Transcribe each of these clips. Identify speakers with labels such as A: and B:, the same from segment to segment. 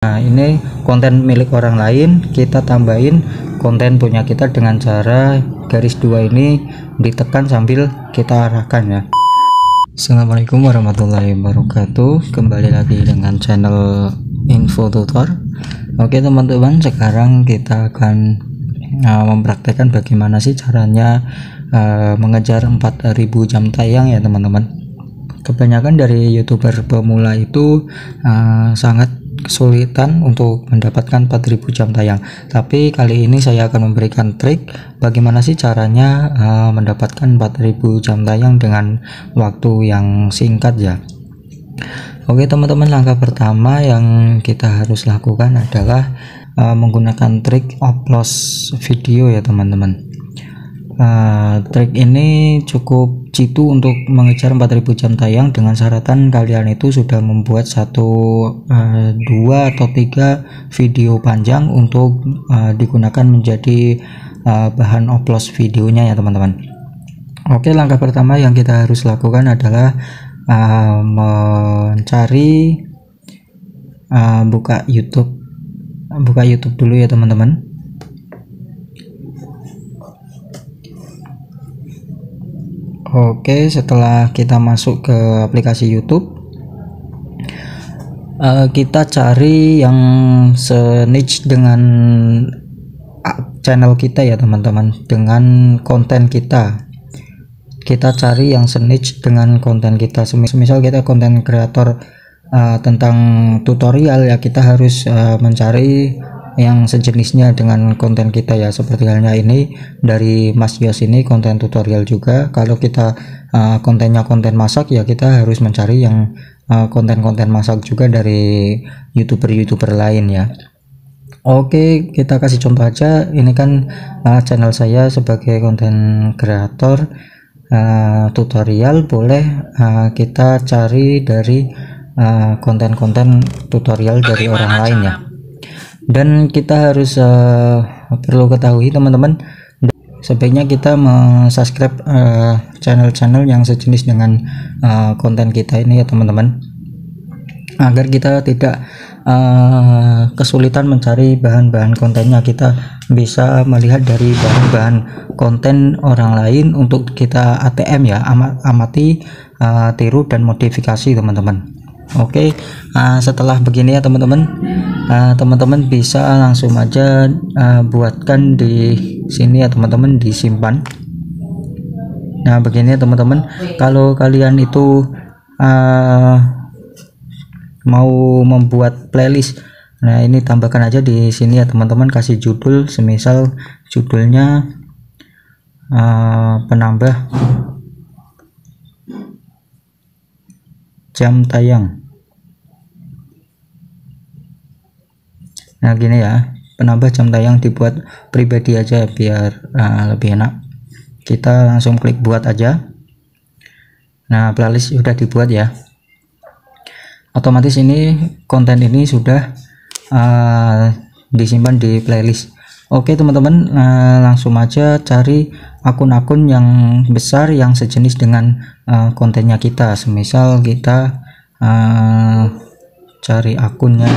A: Nah, ini konten milik orang lain, kita tambahin konten punya kita dengan cara garis 2 ini ditekan sambil kita arahkan ya. Assalamualaikum warahmatullahi wabarakatuh. Kembali lagi dengan channel Info Tutor. Oke teman-teman, sekarang kita akan mempraktekkan bagaimana sih caranya mengejar 4000 jam tayang ya teman-teman. Kebanyakan dari YouTuber pemula itu sangat kesulitan untuk mendapatkan 4000 jam tayang, tapi kali ini saya akan memberikan trik bagaimana sih caranya mendapatkan 4000 jam tayang dengan waktu yang singkat ya. Oke teman-teman, langkah pertama yang kita harus lakukan adalah menggunakan trik oplos video ya teman-teman. Trik ini cukup jitu untuk mengejar 4000 jam tayang dengan syaratan kalian itu sudah membuat 1, 2 atau 3 video panjang untuk digunakan menjadi bahan oplos videonya ya teman-teman. Oke, langkah pertama yang kita harus lakukan adalah mencari buka YouTube dulu ya teman-teman. Oke, setelah kita masuk ke aplikasi YouTube, kita cari yang se-niche dengan channel kita ya teman-teman, dengan konten kita. Kita cari yang se-niche dengan konten kita. Semisal kita konten kreator tentang tutorial ya, kita harus mencari yang sejenisnya dengan konten kita ya, seperti halnya ini dari Mas Yos ini konten tutorial juga. Kalau kita kontennya konten masak ya, kita harus mencari yang konten-konten masak juga dari YouTuber lain ya. Oke, kita kasih contoh aja. Ini kan channel saya sebagai konten kreator tutorial, boleh kita cari dari konten-konten tutorial dari orang lain ya. Dan kita harus perlu ketahui teman-teman, sebaiknya kita subscribe channel-channel yang sejenis dengan konten kita ini ya teman-teman, agar kita tidak kesulitan mencari bahan-bahan kontennya. Kita bisa melihat dari bahan-bahan konten orang lain untuk kita ATM ya, amati, tiru dan modifikasi teman-teman. Oke, setelah begini ya teman-teman, teman-teman bisa langsung aja buatkan di sini ya teman-teman, disimpan. Nah begini ya teman-teman, kalau kalian itu mau membuat playlist, nah ini tambahkan aja di sini ya teman-teman, kasih judul, semisal judulnya penambah jam tayang. Nah gini ya, penambah jam tayang, dibuat pribadi aja biar lebih enak. Kita langsung klik buat aja. Nah playlist sudah dibuat ya, otomatis ini konten ini sudah disimpan di playlist. Oke teman-teman, langsung aja cari akun-akun yang besar yang sejenis dengan kontennya kita. Semisal kita cari akunnya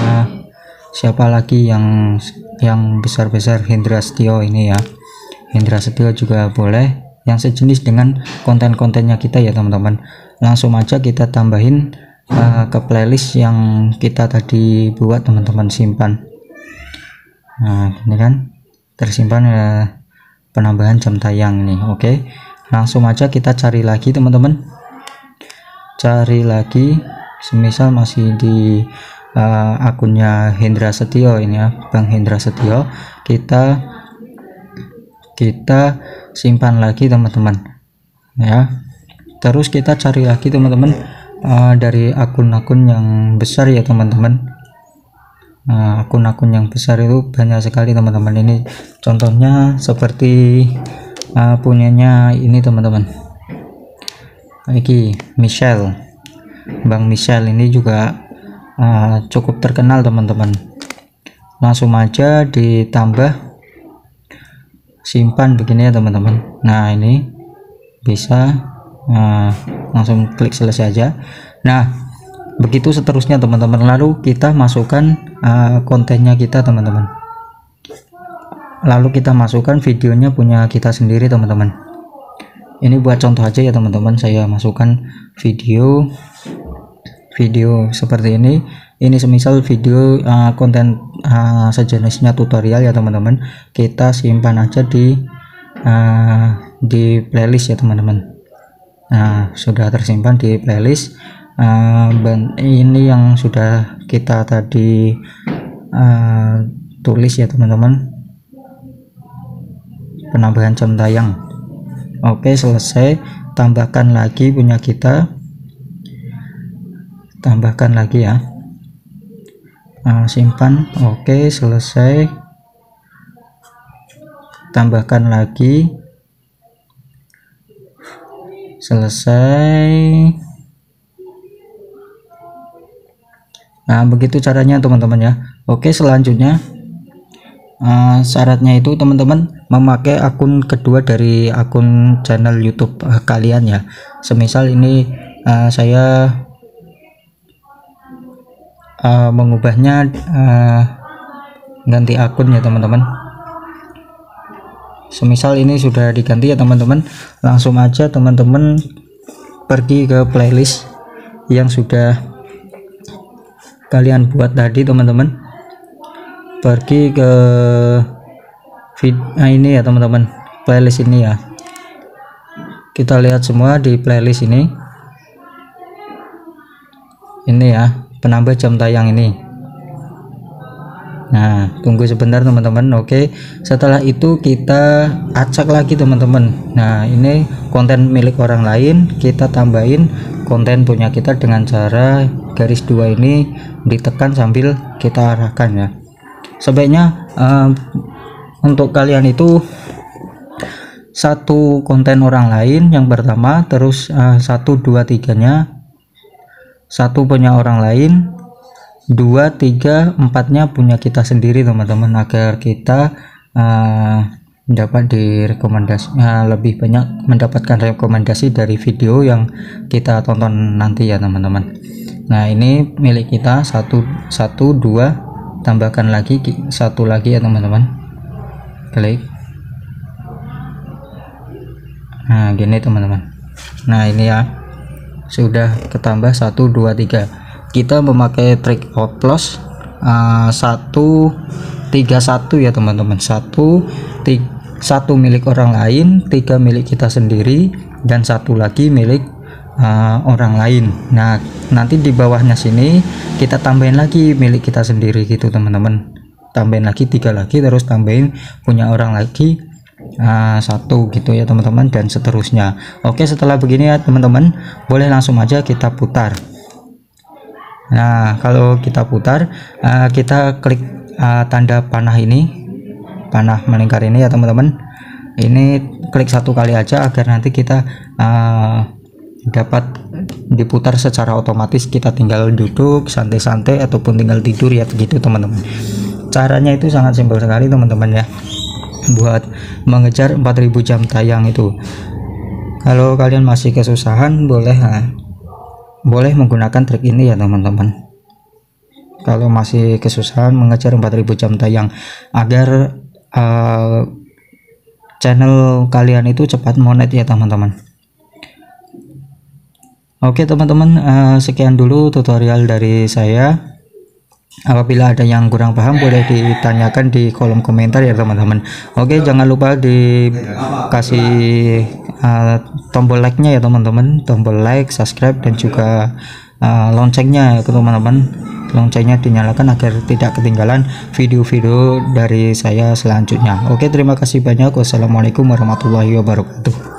A: siapa lagi yang besar-besar, Hendra Setio ini ya, Hendra Setio juga boleh, yang sejenis dengan konten-kontennya kita ya teman-teman. Langsung aja kita tambahin ke playlist yang kita tadi buat teman-teman, simpan. Nah ini kan tersimpan penambahan jam tayang nih. Oke, langsung aja kita cari lagi teman-teman, cari lagi, semisal masih di akunnya Hendra Setio ini ya, Bang Hendra Setio, kita simpan lagi teman-teman ya. Terus kita cari lagi teman-teman dari akun-akun yang besar ya teman-teman. Akun-akun yang besar itu banyak sekali teman-teman. Ini contohnya seperti punyanya ini teman-teman, ini Michelle, Bang Michelle ini juga cukup terkenal teman-teman. Langsung aja ditambah, simpan begini ya teman-teman. Nah ini bisa langsung klik selesai aja. Nah begitu seterusnya teman-teman. Lalu kita masukkan kontennya kita teman-teman, lalu kita masukkan videonya punya kita sendiri teman-teman. Ini buat contoh aja ya teman-teman, saya masukkan video seperti ini. Ini semisal video konten sejenisnya tutorial ya teman-teman, kita simpan aja di playlist ya teman-teman. Nah, sudah tersimpan di playlist. Ini yang sudah kita tadi tulis ya teman-teman, penambahan jam tayang. Oke, selesai. Tambahkan lagi punya kita, tambahkan lagi ya, simpan. Oke, selesai. Tambahkan lagi, selesai. Nah, begitu caranya teman-teman ya. Oke, selanjutnya syaratnya itu teman-teman memakai akun kedua dari akun channel YouTube kalian ya. Semisal ini saya mengubahnya ganti akun ya teman-teman. Semisal ini sudah diganti ya teman-teman, langsung aja teman-teman pergi ke playlist yang sudah kalian buat tadi teman-teman. Pergi ke ini ya teman-teman, playlist ini ya. Kita lihat semua di playlist ini ya, penambah jam tayang ini. Nah, tunggu sebentar teman-teman. Oke, setelah itu kita acak lagi teman-teman. Nah, ini konten milik orang lain, kita tambahin konten punya kita dengan cara garis 2 ini ditekan sambil kita arahkan ya. Sebaiknya untuk kalian itu satu konten orang lain yang pertama, terus 1, 2, 3 nya satu punya orang lain, 2, 3, 4 nya punya kita sendiri teman-teman, agar kita dapat direkomendasi, lebih banyak mendapatkan rekomendasi dari video yang kita tonton nanti ya teman-teman. Nah, ini milik kita 1, 2, tambahkan lagi 1 lagi ya teman-teman, klik. Nah, gini teman-teman. Nah, ini ya sudah ketambah 1, 2, 3. Kita memakai trik outplus 1, 3, 1 ya teman-teman. 1 milik orang lain, 3 milik kita sendiri, dan 1 lagi milik orang lain. Nah, nanti di bawahnya sini kita tambahin lagi milik kita sendiri gitu teman-teman. Tambahin lagi 3 lagi, terus tambahin punya orang lagi 1 gitu ya teman-teman, dan seterusnya. Oke, setelah begini ya teman-teman, boleh langsung aja kita putar. Nah, kalau kita putar, kita klik tanda panah ini, panah melingkar ini ya teman-teman. Ini klik 1 kali aja agar nanti kita dapat diputar secara otomatis. Kita tinggal duduk santai-santai ataupun tinggal tidur ya gitu teman-teman. Caranya itu sangat simpel sekali teman-teman ya, buat mengejar 4000 jam tayang itu. Kalau kalian masih kesusahan, boleh menggunakan trik ini ya teman-teman. Kalau masih kesusahan mengejar 4000 jam tayang, agar channel kalian itu cepat monet ya teman-teman. Oke teman-teman, sekian dulu tutorial dari saya. Apabila ada yang kurang paham, boleh ditanyakan di kolom komentar ya teman-teman. Oke, jangan lupa dikasih tombol like-nya ya teman-teman, tombol like, subscribe, dan juga loncengnya ya teman-teman. Loncengnya dinyalakan agar tidak ketinggalan video-video dari saya selanjutnya. Oke, terima kasih banyak. Wassalamualaikum warahmatullahi wabarakatuh.